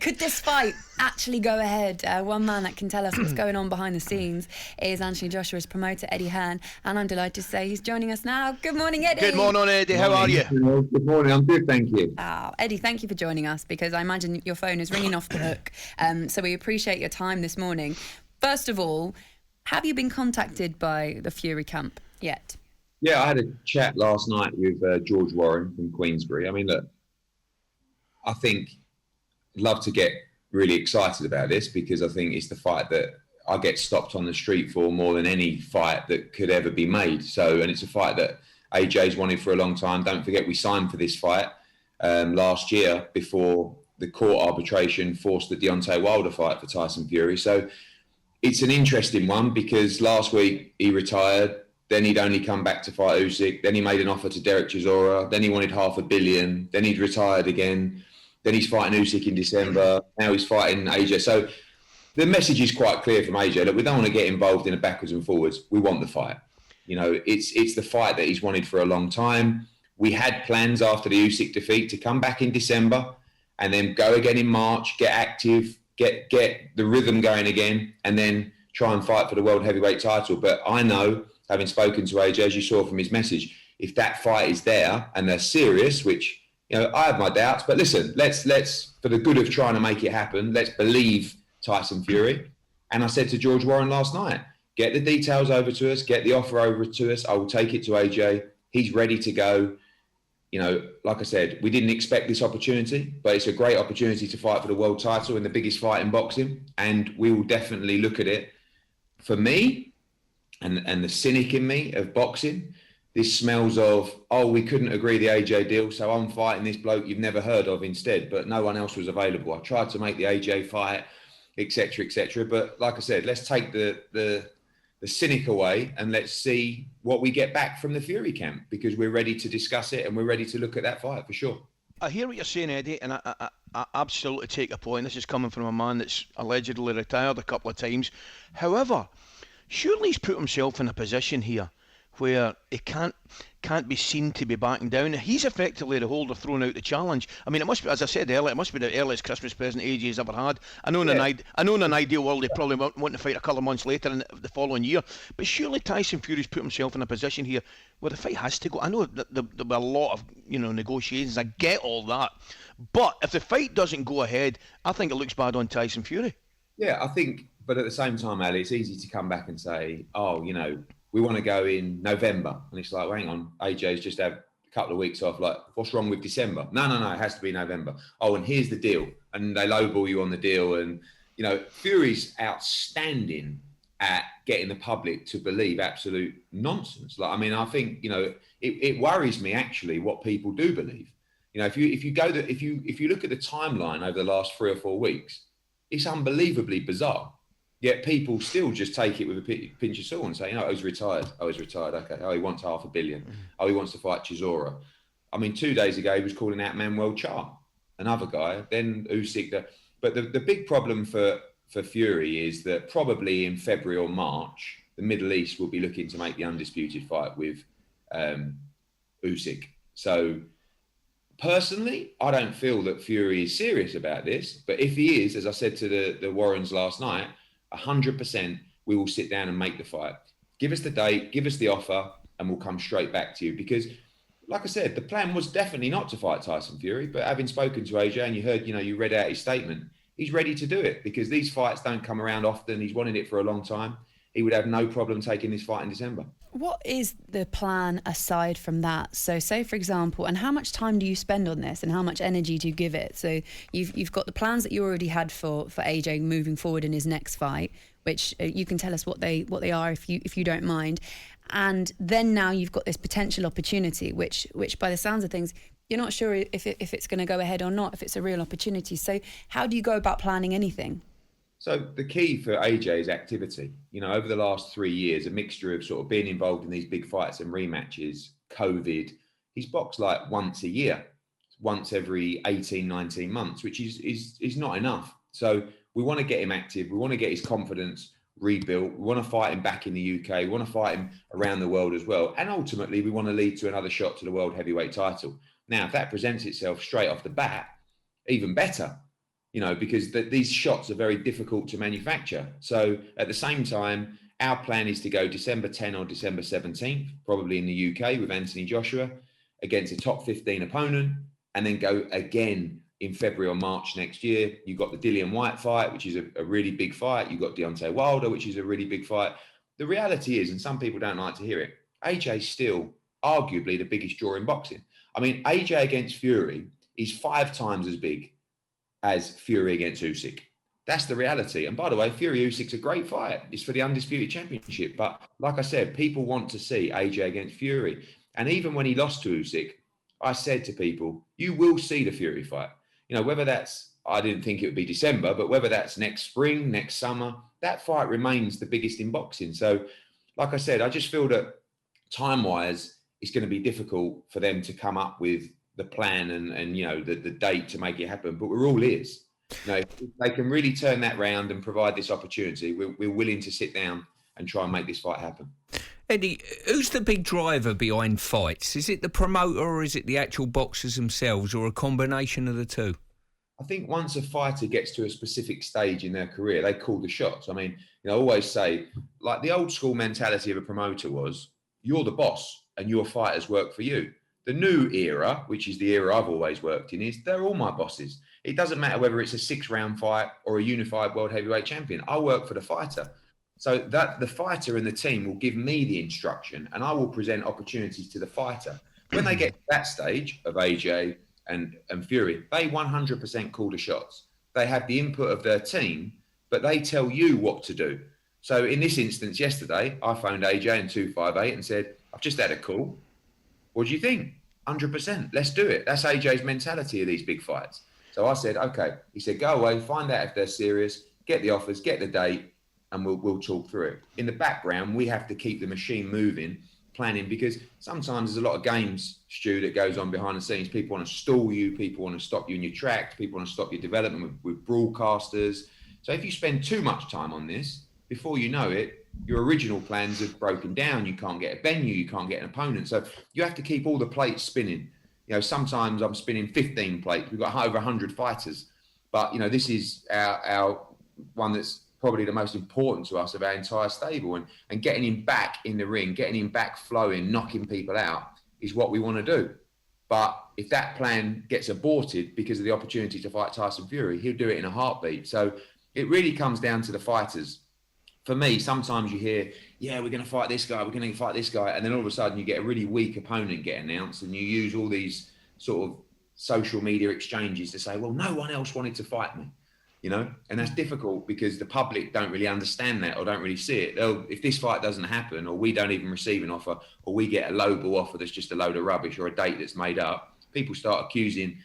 Could this fight actually go ahead? One man that can tell us what's going on behind the scenes is Anthony Joshua's promoter, Eddie Hearn, and I'm delighted to say he's joining us now. Good morning, Eddie. Good morning, Eddie. How are you? Good morning. I'm good, thank you. Eddie, thank you for joining us, because I imagine your phone is ringing off the hook. So we appreciate your time this morning. First of all, have you been contacted by the Fury camp yet? Yeah, I had a chat last night with George Warren from Queensbury. I mean, look, I think I'd love to get really excited about this, because I think it's the fight that I get stopped on the street for more than any fight that could ever be made. And it's a fight that AJ's wanted for a long time. Don't forget, we signed for this fight last year before the court arbitration forced the Deontay Wilder fight for Tyson Fury. So it's an interesting one, because last week he retired. Then he'd only come back to fight Usyk. Then he made an offer to Derek Chisora. Then he wanted $500 million. Then he'd retired again. Then he's fighting Usyk in December. Now he's fighting AJ. So the message is quite clear from AJ. Look, we don't want to get involved in a backwards and forwards. We want the fight. You know, it's the fight that he's wanted for a long time. We had plans after the Usyk defeat to come back in December and then go again in March, get active, get the rhythm going again, and then try and fight for the world heavyweight title. But I know, having spoken to AJ, as you saw from his message, if that fight is there and they're serious, which, you know, I have my doubts, but listen, let's for the good of trying to make it happen, let's believe Tyson Fury. And I said to George Warren last night, get the details over to us, get the offer over to us. I will take it to AJ. He's ready to go. You know, like I said, we didn't expect this opportunity, but it's a great opportunity to fight for the world title in the biggest fight in boxing. And we will definitely look at it. For me, and the cynic in me of boxing, this smells of, oh, we couldn't agree the AJ deal, so I'm fighting this bloke you've never heard of instead, but no one else was available. I tried to make the AJ fight, etc., etc. But like I said, let's take the cynic away and let's see what we get back from the Fury camp, because we're ready to discuss it and we're ready to look at that fight for sure. I hear what you're saying, Eddie, and I absolutely take a point. This is coming from a man that's allegedly retired a couple of times. However, surely he's put himself in a position here where he can't be seen to be backing down. He's effectively the holder throwing out the challenge. I mean, it must be, as I said earlier, it must be the earliest Christmas present AJ's ever had. I know in an ideal world, he probably want to fight a couple of months later in the following year. But surely Tyson Fury's put himself in a position here where the fight has to go. I know that there'll be a lot of negotiations. I get all that. But if the fight doesn't go ahead, I think it looks bad on Tyson Fury. Yeah, I think, but at the same time, Ali, it's easy to come back and say, oh, we want to go in November. And it's like, well, hang on, AJ's just had a couple of weeks off. Like, what's wrong with December? No, it has to be November. Oh, and here's the deal. And they lowball you on the deal. And, Fury's outstanding at getting the public to believe absolute nonsense. Like, I mean, I think, it worries me actually what people do believe. If you look at the timeline over the last 3 or 4 weeks, it's unbelievably bizarre. Yet people still just take it with a pinch of salt and say, oh, he's retired. Oh, he's retired. Okay. Oh, he wants $500 million. Oh, he wants to fight Chisora. I mean, 2 days ago, he was calling out Manuel Charr, another guy. Then Usyk. But the big problem for Fury is that probably in February or March, the Middle East will be looking to make the undisputed fight with Usyk. So personally, I don't feel that Fury is serious about this. But if he is, as I said to the Warrens last night, 100%, we will sit down and make the fight. Give us the date, give us the offer, and we'll come straight back to you. Because, like I said, the plan was definitely not to fight Tyson Fury. But having spoken to AJ, and you heard, you read out his statement, he's ready to do it, because these fights don't come around often. He's wanted it for a long time. He would have no problem taking this fight in December. What is the plan aside from that? So say, for example, and how much time do you spend on this and how much energy do you give it? So you've got the plans that you already had for AJ moving forward in his next fight, which you can tell us what they are if you don't mind. And then now you've got this potential opportunity, which by the sounds of things, you're not sure if it's going to go ahead or not, if it's a real opportunity. So how do you go about planning anything? So the key for AJ is activity. Over the last 3 years, a mixture of sort of being involved in these big fights and rematches, COVID, he's boxed like once a year, once every 18, 19 months, which is not enough. So we want to get him active. We want to get his confidence rebuilt. We want to fight him back in the UK. We want to fight him around the world as well. And ultimately, we want to lead to another shot to the world heavyweight title. Now, if that presents itself straight off the bat, even better. because these shots are very difficult to manufacture. So at the same time, our plan is to go December 10 or December 17th, probably in the UK with Anthony Joshua against a top 15 opponent, and then go again in February or March next year. You've got the Dillian Whyte fight, which is a really big fight. You've got Deontay Wilder, which is a really big fight. The reality is, and some people don't like to hear it, AJ's still arguably the biggest draw in boxing. I mean, AJ against Fury is 5 times as big as Fury against Usyk. That's the reality. And by the way, Fury-Usyk's a great fight. It's for the Undisputed Championship. But like I said, people want to see AJ against Fury. And even when he lost to Usyk, I said to people, you will see the Fury fight. Whether that's, I didn't think it would be December, but whether that's next spring, next summer, that fight remains the biggest in boxing. So like I said, I just feel that time-wise, it's going to be difficult for them to come up with the plan and the date to make it happen. But we're all ears. If they can really turn that round and provide this opportunity, we're willing to sit down and try and make this fight happen. Eddie, who's the big driver behind fights? Is it the promoter or is it the actual boxers themselves, or a combination of the two? I think once a fighter gets to a specific stage in their career, they call the shots. I mean, I always say, like, the old school mentality of a promoter was, you're the boss and your fighters work for you. The new era, which is the era I've always worked in, is they're all my bosses. It doesn't matter whether it's a 6-round fight or a unified world heavyweight champion. I work for the fighter. So that the fighter and the team will give me the instruction and I will present opportunities to the fighter. When they get to that stage of AJ and Fury, they 100% call the shots. They have the input of their team, but they tell you what to do. So in this instance, yesterday, I phoned AJ in 258 and said, I've just had a call. What do you think? 100%. Let's do it. That's AJ's mentality of these big fights. So I said, okay. He said, go away, find out if they're serious, get the offers, get the date, and we'll talk through it. In the background, we have to keep the machine moving, planning, because sometimes there's a lot of games, Stu, that goes on behind the scenes. People want to stall you. People want to stop you in your tracks. People want to stop your development with broadcasters. So if you spend too much time on this, before you know it, your original plans have broken down. You can't get a venue. You can't get an opponent. So you have to keep all the plates spinning. Sometimes I'm spinning 15 plates. We've got over 100 fighters. But, this is our one that's probably the most important to us of our entire stable. And getting him back in the ring, getting him back flowing, knocking people out is what we want to do. But if that plan gets aborted because of the opportunity to fight Tyson Fury, he'll do it in a heartbeat. So it really comes down to the fighters. For me, sometimes you hear, yeah, we're going to fight this guy, we're going to fight this guy. And then all of a sudden you get a really weak opponent get announced and you use all these sort of social media exchanges to say, well, no one else wanted to fight me, and that's difficult because the public don't really understand that or don't really see it. If this fight doesn't happen or we don't even receive an offer or we get a lowball offer that's just a load of rubbish or a date that's made up, people start accusing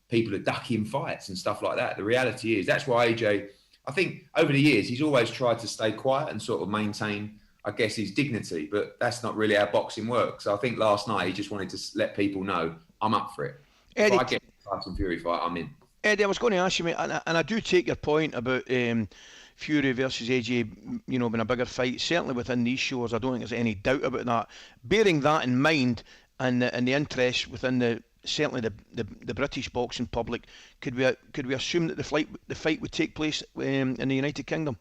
people of ducking fights and stuff like that. The reality is that's why AJ, I think over the years, he's always tried to stay quiet and sort of maintain, I guess, his dignity, but that's not really how boxing works. So I think last night he just wanted to let people know, I'm up for it. Eddie, if I get the Tyson Fury fight, I'm in. Eddie, I was going to ask you, mate, and I do take your point about Fury versus AJ, being a bigger fight. Certainly within these shows, I don't think there's any doubt about that. Bearing that in mind, and the interest within certainly the British boxing public, could we assume that the fight would take place in the United Kingdom?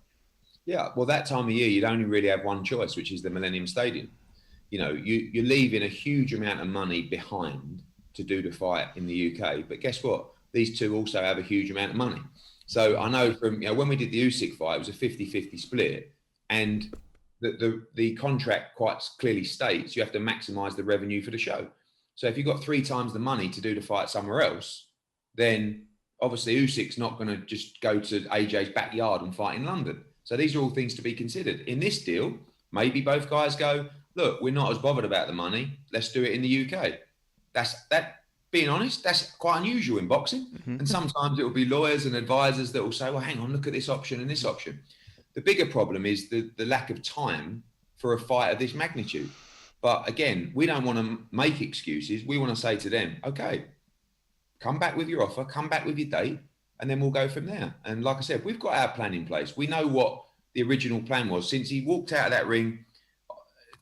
Yeah, well, that time of year, you'd only really have one choice, which is the Millennium Stadium. You're leaving a huge amount of money behind to do the fight in the UK, but guess what? These two also have a huge amount of money. So I know from when we did the Usyk fight, it was a 50-50 split, and the contract quite clearly states you have to maximise the revenue for the show. So if you've got 3 times the money to do the fight somewhere else, then obviously Usyk's not going to just go to AJ's backyard and fight in London. So these are all things to be considered. In this deal, maybe both guys go, look, we're not as bothered about the money. Let's do it in the UK. Being honest, that's quite unusual in boxing. Mm-hmm. And sometimes it will be lawyers and advisors that will say, well, hang on, look at this option and this option. The bigger problem is the lack of time for a fight of this magnitude. But again, we don't want to make excuses. We want to say to them, okay, come back with your offer, come back with your date, and then we'll go from there. And like I said, we've got our plan in place. We know what the original plan was. Since he walked out of that ring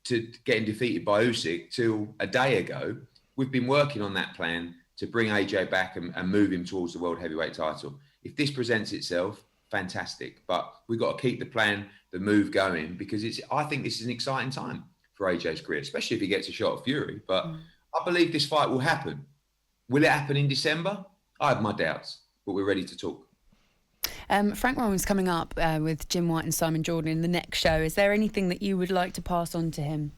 to getting defeated by Usyk till a day ago, we've been working on that plan to bring AJ back and move him towards the world heavyweight title. If this presents itself, fantastic. But we've got to keep the plan, the move going, because I think this is an exciting time for AJ's career, especially if he gets a shot at Fury. But I believe this fight will happen. Will it happen in December? I have my doubts, but we're ready to talk. Frank Warren's coming up with Jim White and Simon Jordan in the next show. Is there anything that you would like to pass on to him?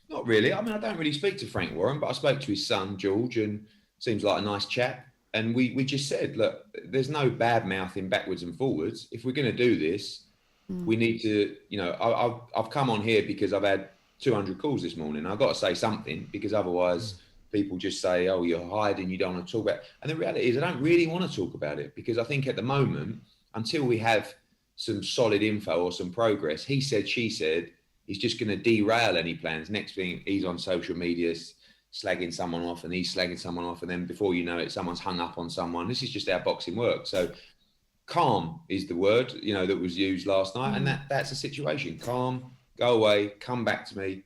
Not really. I mean, I don't really speak to Frank Warren, but I spoke to his son, George, and seems like a nice chap. And we just said, look, there's no bad mouthing backwards and forwards. If we're going to do this, we need to, I've come on here because I've had 200 calls this morning. I've got to say something, because otherwise people just say, oh, you're hiding, you don't want to talk about it. And the reality is I don't really want to talk about it, because I think at the moment, until we have some solid info or some progress, he said, she said, he's just going to derail any plans. Next thing, he's on social media slagging someone off, and he's slagging someone off, and then before you know it, someone's hung up on someone. This is just how boxing works. So calm is the word, that was used last night, and that's a situation. Calm, go away, come back to me,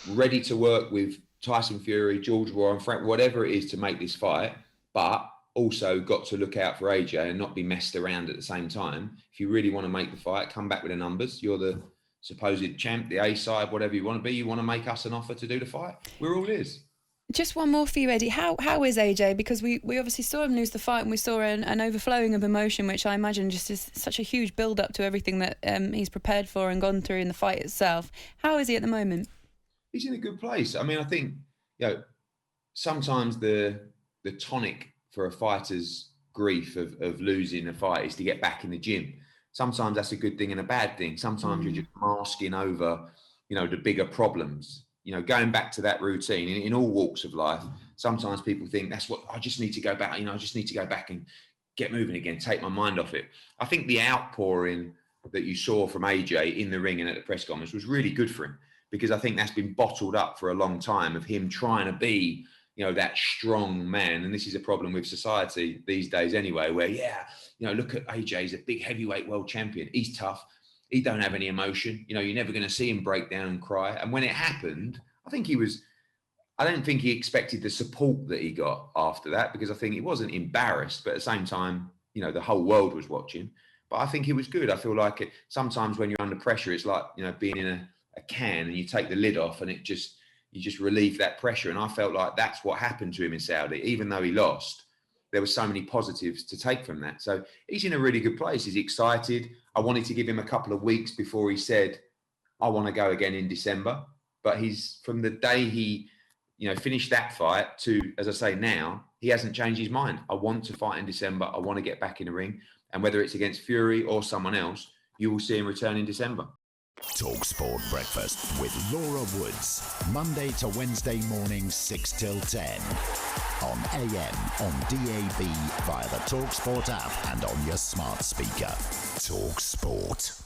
ready to work with Tyson Fury, George Warren, Frank, whatever it is to make this fight, but also got to look out for AJ and not be messed around at the same time. If you really want to make the fight, come back with the numbers. You're the supposed champ, the A side, whatever you want to be. You want to make us an offer to do the fight? We're all ears. Just one more for you, Eddie. How is AJ? Because we obviously saw him lose the fight, and we saw an overflowing of emotion, which I imagine just is such a huge build-up to everything that he's prepared for and gone through in the fight itself. How is he at the moment? He's in a good place. I mean, I think, sometimes the tonic for a fighter's grief of losing a fight is to get back in the gym. Sometimes that's a good thing and a bad thing. Sometimes you're just masking over, the bigger problems. Going back to that routine in all walks of life, sometimes people think that's what I just need to go back. I just need to go back and get moving again, take my mind off it. I think the outpouring that you saw from AJ in the ring and at the press conference was really good for him, because I think that's been bottled up for a long time, of him trying to be, that strong man. And this is a problem with society these days anyway, where, look at AJ, he's a big heavyweight world champion. He's tough. He don't have any emotion. You're never going to see him break down and cry. And when it happened, I don't think he expected the support that he got after that, because I think he wasn't embarrassed, but at the same time, the whole world was watching. But I think he was good. I feel like sometimes when you're under pressure, it's like, being in a can and you take the lid off and you just relieve that pressure. And I felt like that's what happened to him in Saudi. Even though he lost, there were so many positives to take from that. So he's in a really good place. He's excited. I wanted to give him a couple of weeks before he said, I want to go again in December. But he's, from the day he, finished that fight to, as I say now, he hasn't changed his mind. I want to fight in December. I want to get back in the ring. And whether it's against Fury or someone else, you will see him return in December. talkSPORT Breakfast with Laura Woods, Monday to Wednesday mornings 6 till 10 on AM, on DAB, via the talkSPORT app and on your smart speaker. talkSPORT.